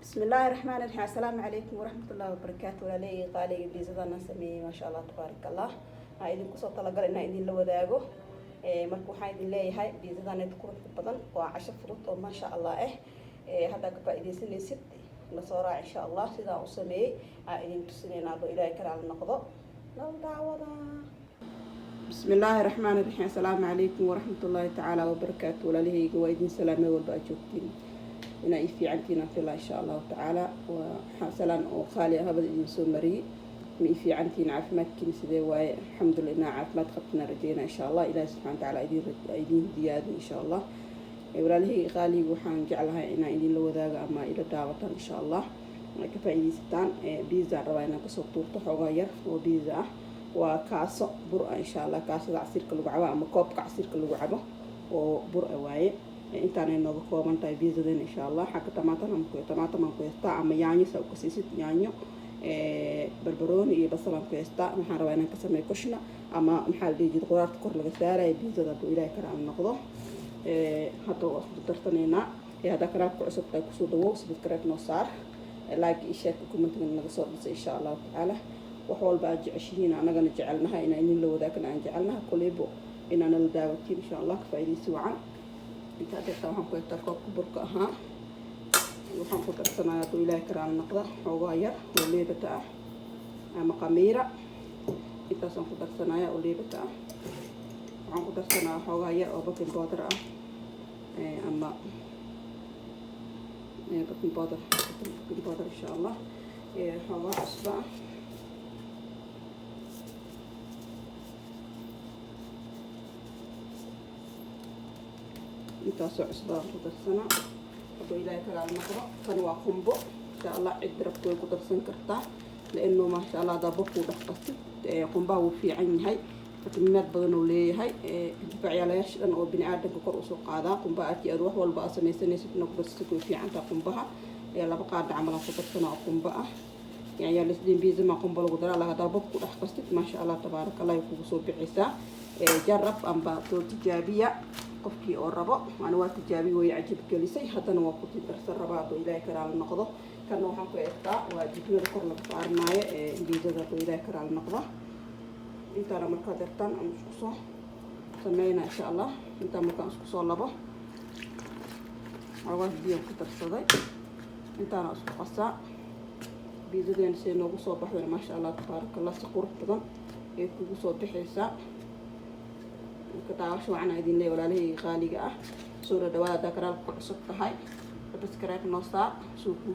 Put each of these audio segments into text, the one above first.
بسم الله الرحمن الرحيم. السلام عليكم ورحمة الله وبركاته. ولا لي قالي بيزدنا سمي ما شاء الله تبارك الله. هاي إذا كسرت لقى إن إذا لو ذاقو مركو حايد اللي هاي بيزدنا تكون بدن وعشر فروت وما شاء الله هذا كبا إذا سنة ست نصارى إن شاء الله سيدا أسمي إذا تسنين عبد إلى كرام النقضة لو دعوة. بسم الله الرحمن الرحيم. السلام عليكم ورحمة الله تعالى وبركاته. ولا لي قوايدين سلامي والباجوتين إن في عنتنا في الله إن شاء الله تعالى وحسنا وخالي هذا الإنسان مري من في عنتنا عفمت كنيسة والحمد لله عفمت خطنا رجينا إن شاء الله إلى سبحانه وتعالى أيدين دياد إن شاء الله ولا له خالي وحن جعلها إن أيدين لو ذاق أما إلى دعوة إن شاء الله كفاية ستان بيزا رواينا كسوتور تحوغير وبيزا وكاس برء إن شاء الله كاس عصير كل جعوة أما كوب عصير كل جعوة وبرء واي intaan inooga kooban tahay biizadan insha Allah xagga tamaataman ku heystaa ama yaanyo saa ku siisid yaanyo barbarooni iyo basal aan ku heystaa waxaan rabaa inaan ka sameeyo kushna ama maxaa la dhihi jiray qudaarta kor laga saarayo biizada hadduu ilaahay karaan noqdo hadda waa isku dartanaynaa hadda karaabka cusub tahay kusoo dhawow subscribe noo saar like iyo share commentiga naga soo dhisay insha Allah tacaala wax walba aad jeceshihiin anagana jecelnahay inaan idin la wadaagno aan jecelnahay koleybo inaan la daawatiin insha Allah ka faa'iideysi wacan inta dadka waxaan ku heystaa koobka burka ahaa waxaan ku darsanayaa hadduu ilaahay karaan noqda xoogaa yar oo leebata ah ama qamiira intaasaan ku darsanayaa oo leebata ah waxaan ku darsanayaa xoogaa yar oo baking powder ah ama baking powder insha Allah xoogaa cusba ah intaasoo cusbaan ku darsana hadduu ilaahay kalaal noqdo tani waa qumbo insha Allah cid rabto way ku darsan kartaa لأنه ما شاء الله هذا بكو دقتي قنبه وفيعن هاي فكميات بدن وليهاي دفاع على أن أو بني آدم كقر أسوق هذا قنبه أتي أروح والبأس نيسنيس نقدر تسكو في عن قنبها يلا بقى عمل فقط سنة قنبه يعني يلسدين بيزا ما قنبه القدرة على هذا بكو دقتي ما شاء الله تبارك الله يكون صوب عيسى جرب أم بطل تجابية qofkii oo rabo aan waa tijaabi way ajib gelisay hadana waa ku darsan rabaa oo ilaahay karaal noqdo kana waxaan ku eegtaa waa jibnada kor laga saarnaayo biizada oo ilaahay karaal noqdo inta marka dartan aan isku soo sameeyna insha Allah inta marka isku soo labo awaas biyo ku darsaday inta aan isku qasaa biizadeen si noogu soo baxday ma sha Allah tabarakallah si qurux badan ee kugu soo bixaysa كتاعش وعنا عايزين ليه ولا ليه خالي صورة دواء ذكرى قصة هاي بس كراك نصا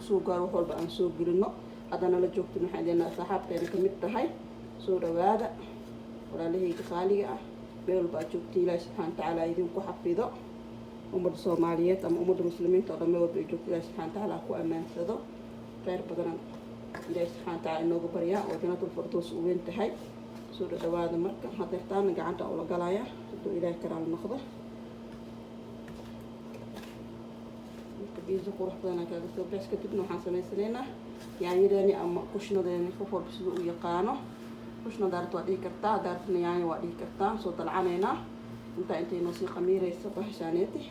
سوق جارو حول بأن سوق جرنو هذا أنا لجوكت من حدنا صاحب تاني كميت هاي صورة هذا ولا ليه خالي بيقول بأجوكتي لا سبحانه تعالى يدين كحفيظه أمور الصوماليات أم أمور المسلمين ترى ما هو بيجوكتي لا سبحانه تعالى كو أمان صدق غير بدنا لا سبحانه تعالى إنه بريء وجنة الفردوس وين هاي صورة دواء مركب حضرتان قعدت أول قلايا إلى كرام النخضة بيزو قروح بدنا كذا سو بس كتبنا حسنا سنينا يعني راني أما كشنا راني فوق بسلوك يقانو كشنا دارت وادي كرتا دارتني يعني وادي كرتا صوت العنينا أنت نصي قميرة الصبح شانيتي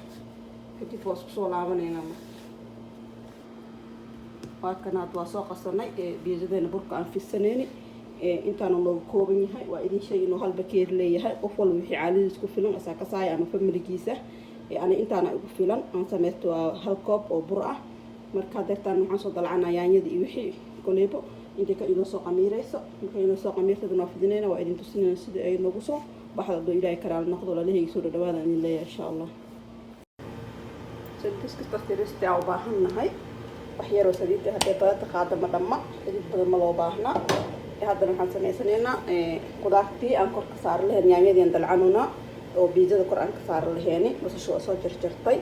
كتي فوق صول عملنا وكنا تواسق السنة بيزدين بركة في السنين intaana looga kooban yahay waa idin sheegay inuu hal bakeer leeyahay qof walba wixii caalidiis ku filan asaa ka saaya ama familkiisa ani intaana ugu filan aan sameesto hal koob oo bur ah marka dartaan waxaan soo dalcanaa yaanyada iyo wixii koleybo inta ka idin soo qamiirayso marka idin soo qamiirtada noo fidinayna waa idin tusinayna sida ay noogu soo baxdo doo ilaahay karaal noqdo la leeyahay soo dhawaada in leeyahay insha Allah saddex kasta tirista u baahannahay wax yar oo saliid ah hadda baad qaadama dhamma saliid badan ma loo baahnaa هذا نحن سمينا قدرتي أنكر كسر له يعني دي ندلعنونا أو بيجا ذكر أنك كسر له يعني بس شو أصلا جرجرتي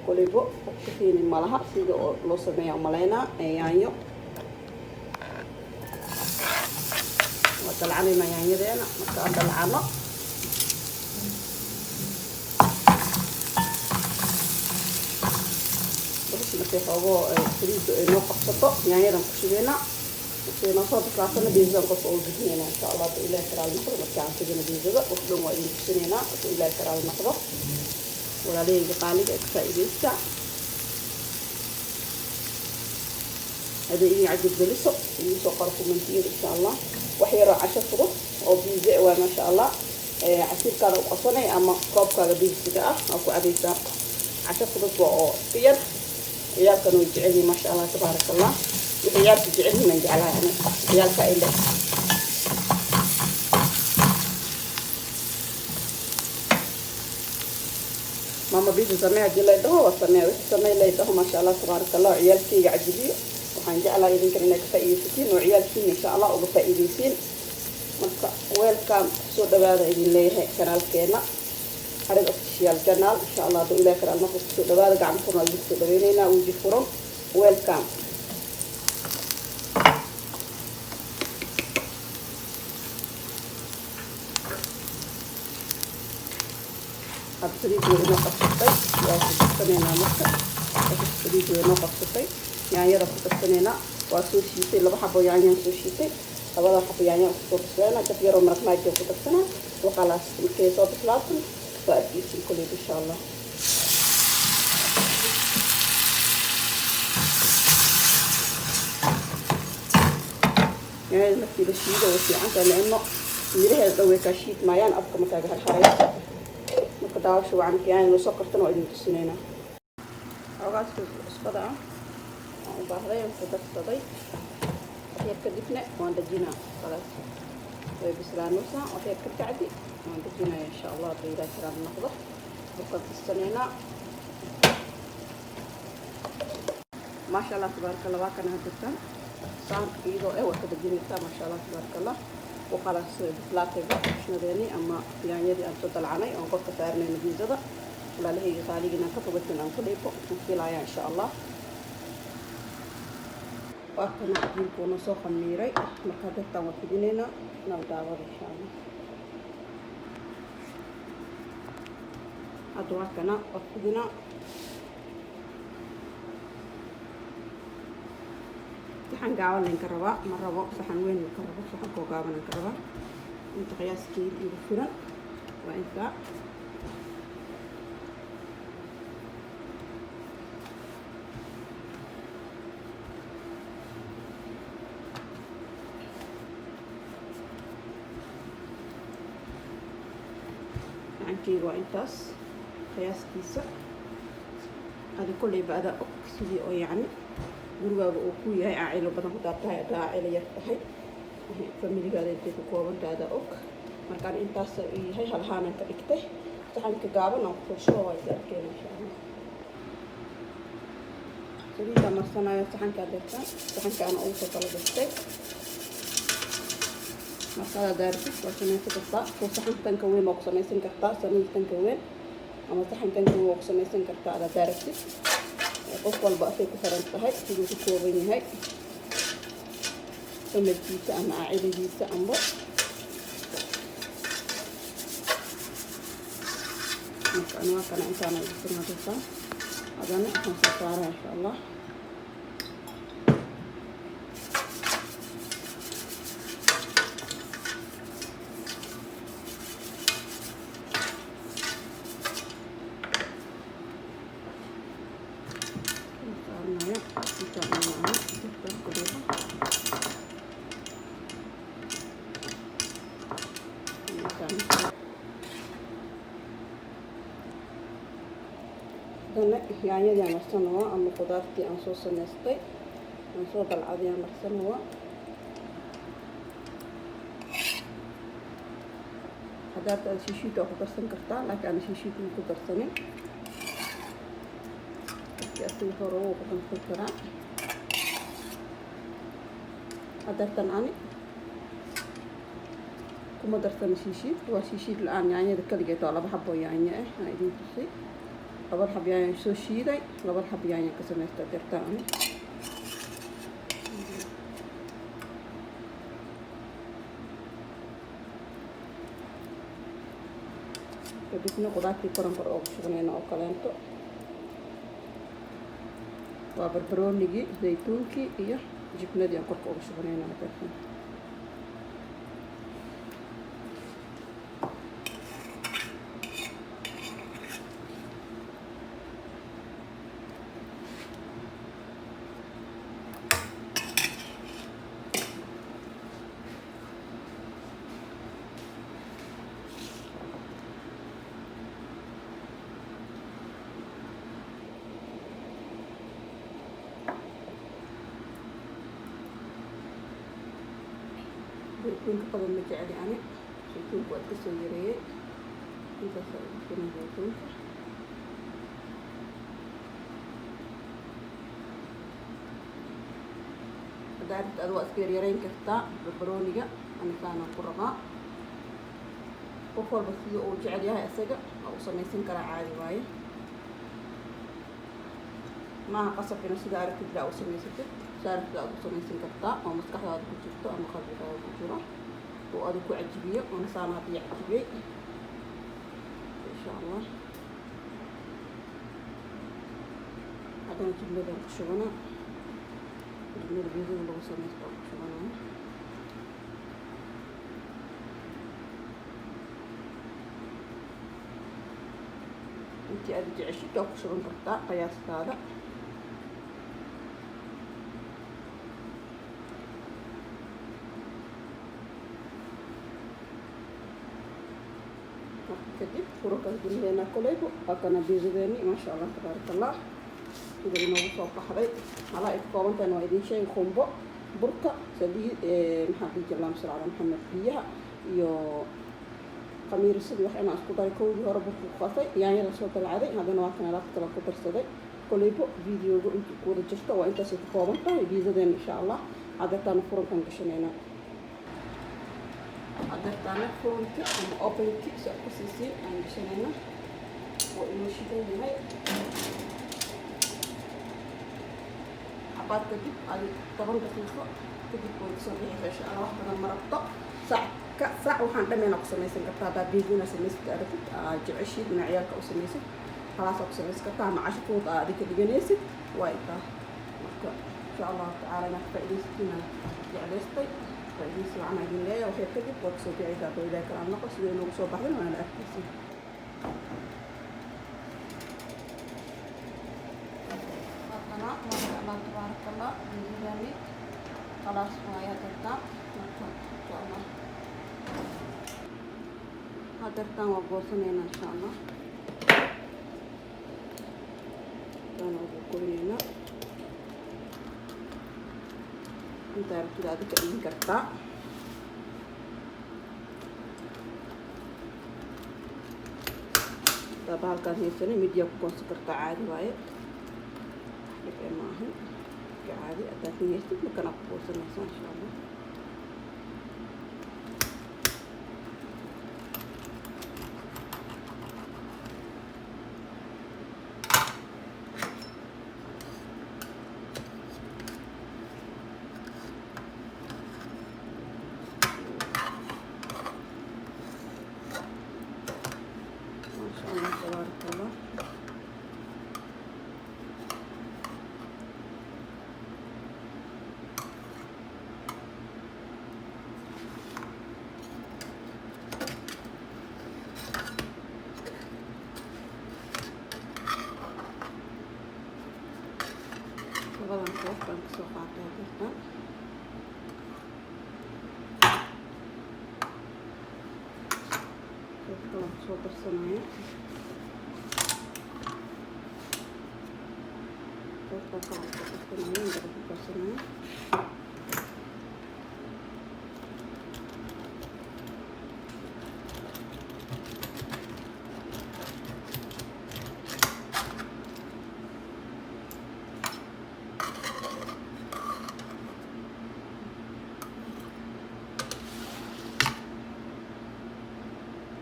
كل يبو كثير من ملها سيد لو سمي عملنا يعني ودلعنا يعني ده أنا مثلا دلعنا بس مثل هو تريد نقطة صوت يعني ده كشبينا نصاب كلاسنا بيزا قص أول بثنين إن شاء الله إلى كرال نقدر مكان تجينا بيزا وخدم وإلى بثنينا إلى كرال نقدر ولا ليه قالي إكسا إبيسا هذا إيه عجب بلسه يسوق لكم من فيه إن شاء الله وحيرة 10 فروت أو بيزة وما شاء الله عصير كذا وقصني أما كوب كذا بيزة أو كعبيسة 10 فروت وقير عيال كانوا يجعلني ما شاء الله تبارك الله وعيال تجعلني من جعلها يعني عيال كائنة ماما بيجي سميها جليده وسميها وسميها ليده ما شاء الله تبارك الله عيال كي عجبي وحن جعلها إذا كنا كفايتين وعيال كي إن شاء الله وكفايتين marka weelkan soo dhawaada idin leeyahay kanaalkeena xarig official channel insha Allah doo ilaa kala ma soo dhawaada gacantuna lagu soo dhaweynayna uji furan weelkan abtiriid weeyna qabtay waa ku sameeyna marka abtiriid weeyna qabtay yaanyada ku qabsanayna waa soo shiitay laba xabo yaanyo soo shiitay labada xabo yaanyo ku qabsanayna dad yar oo maraq maajo ku qabsanaa وخلاص markay soo bislaato waa arkiisin kulli insha Allah يعني markii la shiido way fiican tahay leeno miraheeda way ka shiid maayaan afka markaa harxaraysa marka daawasho waan kiyaan loo soo qartana waa idin tusinayna ogaas cusbada aan u baahday aan ku darsaday waxyar ka dibna waan dajinaa khalaas way bislaanaysaa waxyar ka bacdi waan dajinaa insha Allah bayda kala noqdo marka tusinayna ما شاء الله تبارك الله وكان هدتان صار إيده وقت دجينيتا ما شاء الله تبارك الله وخلاص بلاكي شنوديني أما يعني يدي أنت طلعني أو قلت سعرنا نبيزة ولا له هي خالينا كتبتنا أن كل يبقى في العيا إن شاء الله وأكون عدين كون صوخ ميري مكادتا وفدينينا نوداور إن شاء الله أدواكنا وفدينا saxan gaaban la karaba ma rabo saxan weyn la karaba saxan ko gaaban la karaba inta qiyaaskii ugu filan waa inta saxankii waa intaas qiyaaskiisa hadi kulli baada sidii oo yani gurigaaga uu ku yahay aacilo badan ku daabtahay aacilo yar tahay familigaada intay ku koobantaada og markaan intaas yahay halhaanan ka dhigtay saxanka gaaban aan ku soo waa arkeen insha Allah saliida marsanayo saxanka dadka saxanka aan ugu soo kala dhigtay markaa daarti waa sameeyay kartaa oo saxankan ka weyn oo ku sameeysan kartaa sameeysan ka weyn ama saxankan ka weyn oo ku sameeysan kartaa ala daarti qof walba afay ku xiran tahay siduu ku kooban yahay sameeykiisa ama aacilidiisa ama أنا كان إنسان يسمع تسا هذا نحن سافر إن شاء الله yaanyadii aan marsanoo ama qudaartii aan soo samaystay aan soo dalcaday aan marsanoo hadaad shiishiid oo ku darsan kartaa laakiin aan shiishiid ku darsanin asii hore oo ku darsan karaa hadartan ani kuma darsan shiishiid waa shiishiid la-aan yaanyada kaligeed oo laba xabo yaanyo ah aan idin tusay لبر حب يعني سو شيداي لبر حب يعني كسميستا درتاني كدينا قداتي كورن كور او شغنينا او كلانتو وبربرونيغي زيتونكي iyo jibnadii aan korka ugu shaqeynaa dadkan زيتون كبدن مجعلي أنا زيتون وقت كسويري أنت سوينا زيتون دارت أدوات كيريرين كفتا بربرونية أنا كان قرقاء وفور بس يو جعليها أسجع أو سميسين كلا عادي واي ما قصب في نفس دارت تدرا أو سميسين صارت أو سميسين كفتا أو مسكح هذا كجرته أو مخبي هذا كجرة وهذا كعجبية ونسانا بيعجبي إن شاء الله هذا نجيب له كشغنا نجيب له بيزو لو سميسين كشغنا انتي ارجع عشي توك شغل قطع قياس هذا كدب فروك الدنيا كليبو أكنا بيزدني ما شاء الله تبارك الله كده لما وصل قحري على إتقامن تنو إدين شيء خنبو بركة سدي محمد جلام سر على محمد فيها يو قمير السد وحنا أسقطي كودي هرب الخفاف يعني رسول العادي هذا نوعنا لا تطلع كتر صدق كليبو فيديو أنت كود جشته وأنت ستقامن تاني بيزدني إن شاء الله هذا تانو فروك كنكشنينا عدتنا فرونتي أم أوبنتي سأقصيسي عن بشنينا وإنوشيتين هاي عباد تجيب على طبعا دقيقة تجيب وتصلي في شيء أنا واحدة من مربطة ساعة وحن دمنا قسميسين كتابة بيجونا سميسك تعرفت جعشي من عيالك أو سميسك خلاص قسميسك كتابة مع شكوط ذيك الجنيسي وايتا إن شاء الله تعالى نكفى إليسكينا جعلستي فإذا سمعنا جنيه وحي كذب وكسو بعيدا بإذا كان نقص لأنه كسو بحرين وأنا أكتسي القناة ما شاء الله تبارك الله بإذن خلاص وهي ترتاح إن شاء الله هترتاح وقوصنينا إن شاء الله كانوا بقولينا انت عرفت هذا كأين كرتا طبعا كان هي سنة ميديا بكون سكرتا عادي وايد لكن ما هي كعادي أتاكي يشتك مكان أبقى سنة إن شاء الله تبارك الله طبعا نشوف بنكسر قاعدة جدا طبعا صوت الصناعي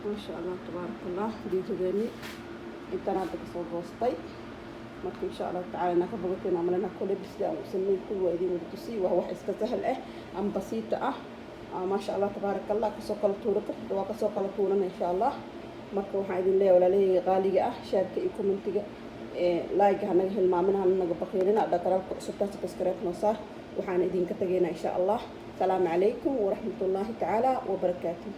ما شاء الله تبارك الله بيجدني انت نادك صوت وسطي marka insha Allah taala naka bogateen amalana kule bisda oo sameey ku weydii wadtusi waa wax iska sahal ah am basiita ah ma sha Allah tabarakallah ka soo kala tuuro waa ka soo kala tuurana insha Allah marka waxaan idin leeyahay walaalay qaaliga ah shaarka iyo commentiga like hanaga hilmaamina hanaga baqeelina dhaqaralka cusubta subscribe noo saar waxaan idin ka tageynaa insha Allah salaamu alaykum wa rahmatullahi ta'ala wa barakatuh